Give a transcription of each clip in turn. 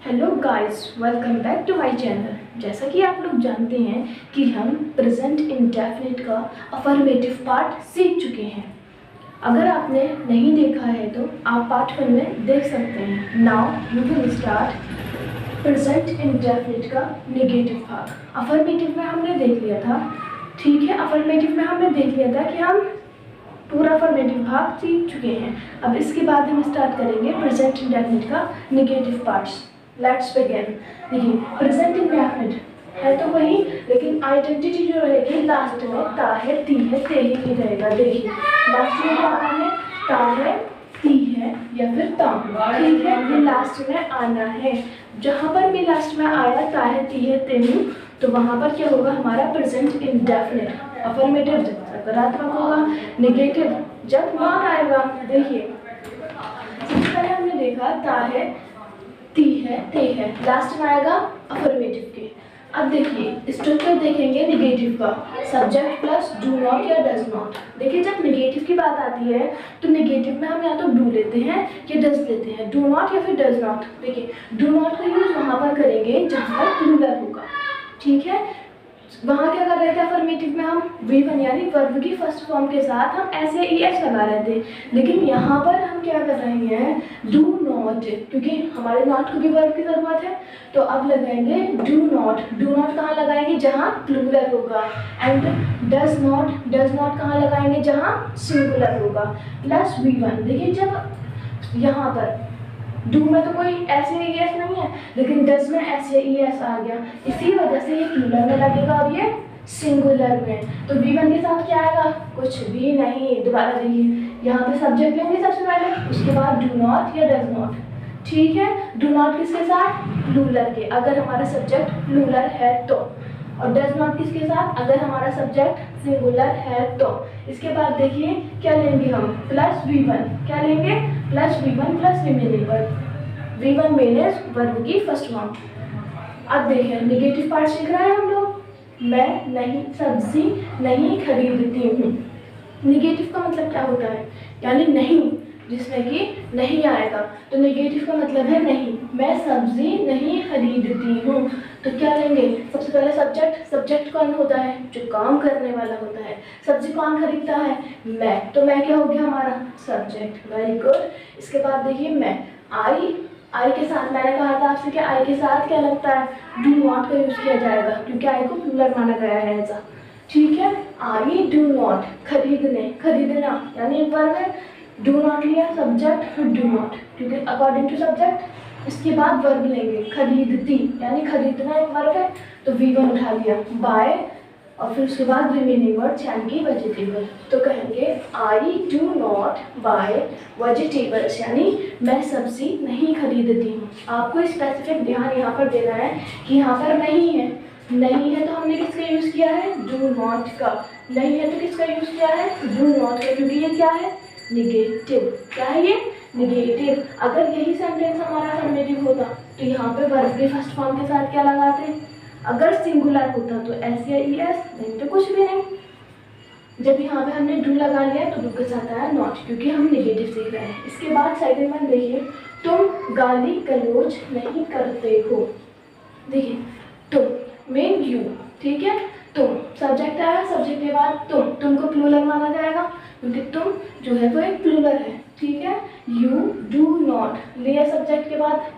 Hello guys, welcome back to my channel. जैसा कि आप लोग जानते हैं कि हम प्रेजेंट इंडेफिनिट का अफर्मेटिव पार्ट सीख चुके हैं। अगर आपने नहीं देखा है तो आप पार्ट 1 में देख सकते हैं। Now you will start present indefinite का नेगेटिव भाग। अफर्मेटिव में हमने देख लिया था, ठीक है। अफर्मेटिव में हमने देख लिया था कि हम पूरा अफर्मेटिव भाग सीख चुके हैं। अब इसके बाद हम स्टार्ट करेंगे प्रेजेंट इंडेफिनिट का नेगेटिव पार्ट्स। Let's begin. देखिए, प्रेजेंट इंडेफिनिट है तो वही, लेकिन आइडेंटिटी जो रहेगी लास्ट में ता है, ती है, ते ही रहेगा। देखिए लास्ट में क्या आना है, ता है, ती है या फिर ता, ठीक है। ये लास्ट में आना है। जहाँ पर भी लास्ट में आया ता है, ती है, ते हूँ, तो वहाँ पर क्या होगा, हमारा प्रेजेंट इंडेफिनिट। अफर्मेटिव जब सकारात्मक होगा, नेगेटिव जब नॉट आएगा। देखिए सबसे पहले हमने देखा ता है, ती है, ते है, लास्ट में आएगा अफर्मेटिव के। अब देखिए स्ट्रक्चर देखेंगे नेगेटिव का, सब्जेक्ट प्लस डू नॉट या डज नॉट। देखिए जब नेगेटिव की बात आती है तो नेगेटिव में हम या तो डू लेते हैं या डज लेते हैं, डू नॉट या फिर डज नॉट। देखिए डू नॉट का यूज वहाँ पर करेंगे जहाँ पर प्लूरल होगा, ठीक है। वहाँ क्या कर रहे थे अफर्मेटिव में, हम V1 यानी वर्ब की फर्स्ट फॉर्म के साथ हम ऐसे ES लगा रहे थे, लेकिन यहाँ पर हम क्या कर रहे हैं, डू नॉट, क्योंकि हमारे नॉट को भी वर्ब की जरूरत है, तो अब लगाएंगे डू नॉट। डू नॉट कहाँ लगाएंगे, जहाँ प्लूरल होगा। एंड डज नॉट कहाँ लगाएंगे, जहाँ सिंगुलर होगा। Plus V1। देखिए जब यहाँ पर डू में तो कोई ऐसे ES नहीं है, लेकिन डज में ऐसे ES आ गया, इसी वजह से ये प्लूरल में लगेगा और ये सिंगुलर में। तो V1 के साथ क्या आएगा, कुछ भी नहीं। दोबारा देखिए, यहाँ पे सब्जेक्ट लेंगे सबसे पहले, उसके बाद डू नॉट या डज नॉट, ठीक है। डू नॉट किसके साथ, प्लूरल के, अगर हमारा सब्जेक्ट प्लूरल है तो। और डज नॉट किसके साथ, अगर हमारा सब्जेक्ट सिंगुलर है तो। इसके बाद देखिए क्या लेंगे हम, प्लस V1। क्या लेंगे, plus V1 plus remaining verb. V1 means verb की फर्स्ट फॉर्म। अब देखिए नेगेटिव पार्ट सीख रहे हैं हम लोग। मैं नहीं सब्जी नहीं खरीदती हूँ। नेगेटिव का मतलब क्या होता है, यानी नहीं, जिसमें कि नहीं आएगा, तो नेगेटिव का मतलब है नहीं। मैं सब्जी नहीं खरीदती हूँ, तो क्या लेंगे, सबसे पहले सब्जेक्ट कौन होता है, जो काम करने वाला होता है। सब्जी कौन खरीदता है, मैं, तो मैं क्या हो गया हमारा सब्जेक्ट। Very good. इसके बाद देखिए मैं, आई के साथ, मैंने कहा था आपसे कि आई के साथ क्या लगता है, डू नॉट का यूज किया जाएगा, क्योंकि आई को प्लूरल माना गया है ऐसा, ठीक है। आई डू नॉट, खरीदना यानी एक वर्ब है, डू नॉट लिया सब्जेक्ट, फिर डू नॉट, क्योंकि अकॉर्डिंग टू सब्जेक्ट। इसके बाद वर्ब लेंगे, खरीदती यानी खरीदना एक वर्ब है, तो V1 उठा लिया, बाय, और फिर उसके बाद रिमेनिंग वर्ड्स यानी कि वेजिटेबल। तो कहेंगे I do not bye vegetables, यानी मैं सब्जी नहीं खरीदती हूँ। आपको स्पेसिफिक ध्यान यहाँ पर देना है कि यहाँ पर नहीं है तो हमने किसका यूज़ किया है, डू नॉट का। नहीं है तो किसका यूज़ किया है, डू नॉट का, क्योंकि ये क्या है, निगेटिव। क्या है ये, निगेटिव। अगर यही सेंटेंस हमारा अफर्मेटिव होता तो यहाँ पे वर्ब के फर्स्ट फॉर्म के साथ क्या लगाते, अगर सिंगुलर होता तो एस या ES, नहीं तो कुछ भी नहीं। जब यहाँ पे हमने डू लगा लिया तो डू के साथ आया नॉट, क्योंकि हम नेगेटिव सीख रहे हैं। इसके बाद सेकंड वन देखिए, तुम गाली गलौज नहीं करते हो। देखिए तुम मीन यू, ठीक है। तुम सब्जेक्ट आया, सब्जेक्ट के बाद तुमको प्लूरल माना जाएगा, क्योंकि तुम जो है वो एक प्लूरल है, ठीक है। यू डू नॉट लिया सब्जेक्ट के बाद,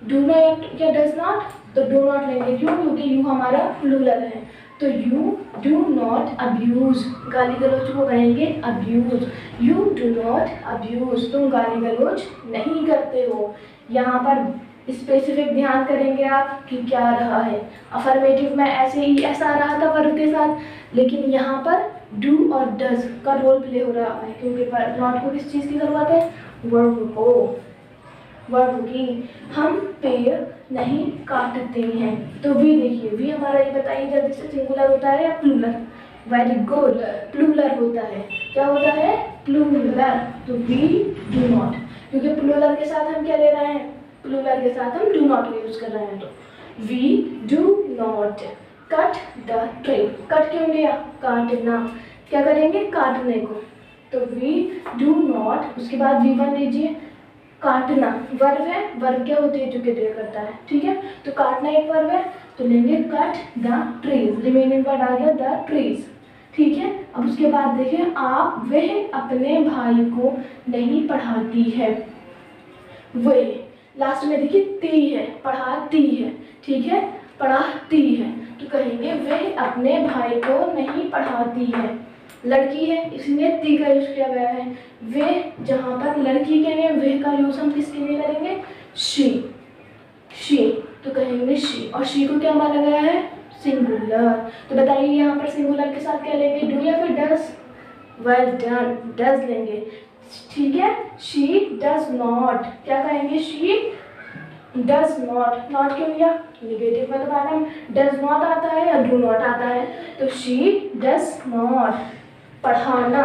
डू नॉट या डज नॉट, तो डू नॉट लेंगे, क्यों, क्योंकि यू हमारा प्लूरल है। तो यू डू नॉट अब्यूज, गाली गलौज को कहेंगे abuse. You do not abuse, तुम गाली गलौज नहीं करते हो। यहाँ पर स्पेसिफिक ध्यान करेंगे आप कि क्या रहा है, अफर्मेटिव में ऐसे ही ऐसा रहा था वर्ब के साथ, लेकिन यहाँ पर डू और डज का रोल प्ले हो रहा है, क्योंकि नॉट को किस चीज़ की ज़रूरत है, वर्ब को, वर्ब की। हम पेड़ नहीं काटते हैं, तो वी देखिए, वी हमारा ये बताइए जल्दी से, सिंगुलर होता है या प्लूरल। वेरी गुड, प्लूरल होता है। क्या होता है, प्लूरल। तो वी डू नॉट, क्योंकि प्लूरल के साथ हम क्या ले रहे हैं, प्लूरल के साथ हम डू नॉट का यूज कर रहे हैं, तो we do not cut the tree. Cut क्यों लिया, काटना, क्या करेंगे, काटने को, तो वी डू नॉट। उसके बाद V1 लीजिए, काटना वर्ब है, वर्ब क्या होती है जो क्रिया करता है, ठीक है। तो काटना एक वर्ब है, तो लेंगे cut the trees, remaining word आ गया द ट्रीज, ठीक है। अब उसके बाद देखिए आप वह अपने भाई को नहीं पढ़ाती है, वह लास्ट में देखिए ती है, पढ़ाती है, ठीक है, पढ़ाती है। तो कहेंगे वह अपने भाई को नहीं पढ़ाती है, लड़की है इसलिए ती का यूज किया गया है। वे जहाँ पर लड़की के लिए वे का यूज हम किसके लिए करेंगे, शी, शी, तो कहेंगे शी, और शी को क्या माना गया है, सिंगुलर। तो बताइए यहाँ पर सिंगुलर के साथ क्या लेंगे, डू या फिर डज, वेल डन, डज लेंगे, ठीक है। शी डज नॉट, क्या कहेंगे, शी डज नॉट, नॉट क्यों लिया, निगेटिव में तो मैडम डज नॉट आता है या डू नॉट आता है, तो शी डज नॉट, पढ़ाना,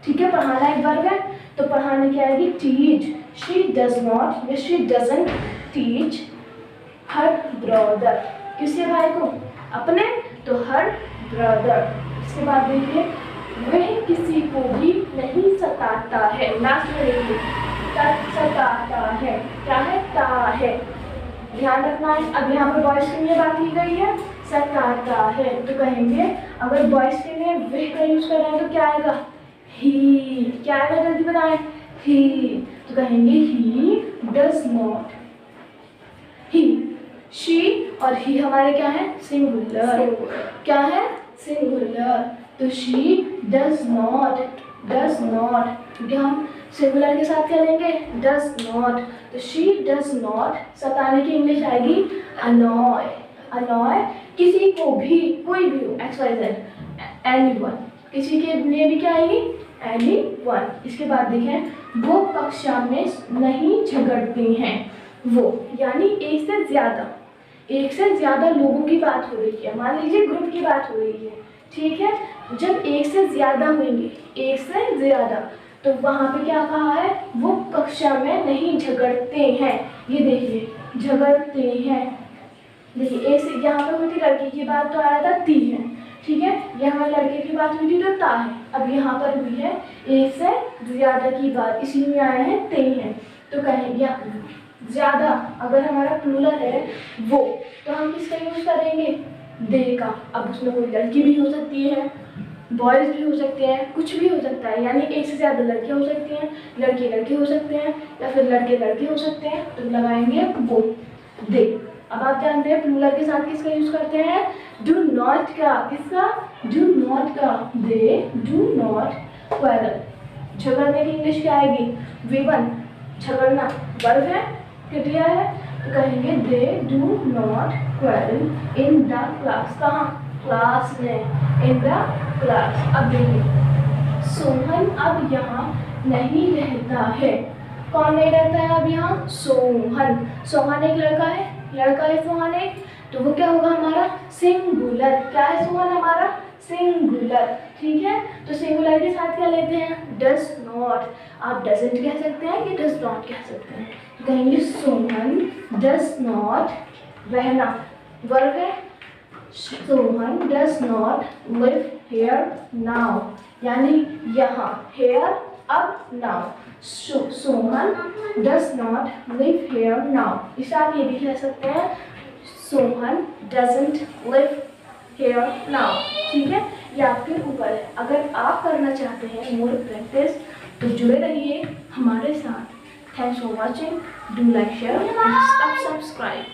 ठीक है, पढ़ाना एक वर्ब है, तो पढ़ाने की आएगी टीच, शी डज नॉट या she doesn't teach her brother, किसके भाई को, अपने, तो हर ब्रदर। इसके बाद देखिए वह किसी को भी नहीं सताता है, लास्ट में देखिए सताता है, क्या है, ता है, ध्यान रखना है। अब यहाँ पर बॉयज के लिए बात की गई है, सताता है, तो कहेंगे अगर बॉयज के लिए वह का यूज कर रहे हैं तो क्या आएगा, ही, क्या आएगा, जल्दी बताएं, ही, तो कहेंगे he does not, he, she और ही हमारे क्या है, सिंगुलर, क्या है, सिंगुलर, तो she does not, does not, क्योंकि हम सिंगुलर के साथ क्या लेंगे, डज नॉट, तो शी डज नॉट, सताने की इंग्लिश आएगी अनॉय, अनॉय, किसी को भी, कोई भी हो, एक्स वाई जेड, एनीवन, किसी के लिए भी क्या आएगी, एनीवन। इसके बाद देखें वो कक्षा में नहीं झगड़ते हैं, वो यानी एक से ज्यादा लोगों की बात हो रही है, मान लीजिए ग्रुप की बात हो रही है, ठीक है। जब एक से ज्यादा होंगे, एक से ज्यादा, तो वहाँ पे क्या कहा है, वो कक्षा में नहीं झगड़ते हैं, ये देखिए झगड़ते हैं, देखिए एक से, यहाँ पे हुई थी लड़की की बात तो आया था ती है, ठीक है, यहाँ लड़के की बात हुई थी तो ता है, अब यहाँ पर हुई है एक से ज्यादा की बात, इसलिए आया है ते हैं, तो कहेंगे ज्यादा, अगर हमारा प्लूरल है वो, तो हम किसका यूज करेंगे, दे का। अब उसमें कोई लड़की भी हो सकती है, बॉयज़ भी हो सकते हैं, कुछ भी हो सकता है, यानी एक से ज़्यादा लड़कियाँ हो सकती हैं, लड़के हो सकते हैं, या फिर लड़के हो सकते हैं, तो लगाएंगे वो, दे। अब आप जानते हैं प्लूरल के साथ किसका यूज करते हैं, डू नॉट का, किसका, डू नॉट का, दे डू नॉट क्वारल, झगड़ने की इंग्लिश क्या आएगी, वीवन, झगड़ना वर्ब है, क्रिया है, तो कहेंगे they do not quarrel in the class, कहाँ, क्लास में, इन द क्लास। अब देखिए सोहन अब यहाँ नहीं रहता है, कौन नहीं रहता है अब यहाँ, सोहन, सोहन एक लड़का है सोहन एक, तो वो क्या होगा हमारा, सिंगुलर, क्या है सोहन हमारा, सिंगुलर, ठीक है। तो सिंगुलर के साथ क्या लेते हैं, डज नॉट, आप डजंट कह सकते हैं कि डज नॉट कह सकते हैं, तो कहेंगे सोहन डज नॉट, रहना वर्ब है, Sohan does not live here now, यानी यहाँ, हेयर अब now, Sohan does not live here now. इसे आप ये भी कह सकते हैं Sohan doesn't live here now, ठीक है, ये आपके ऊपर है। अगर आप करना चाहते हैं मोर प्रैक्टिस तो जुड़े रहिए हमारे साथ। Thanks for watching, do like share, subscribe.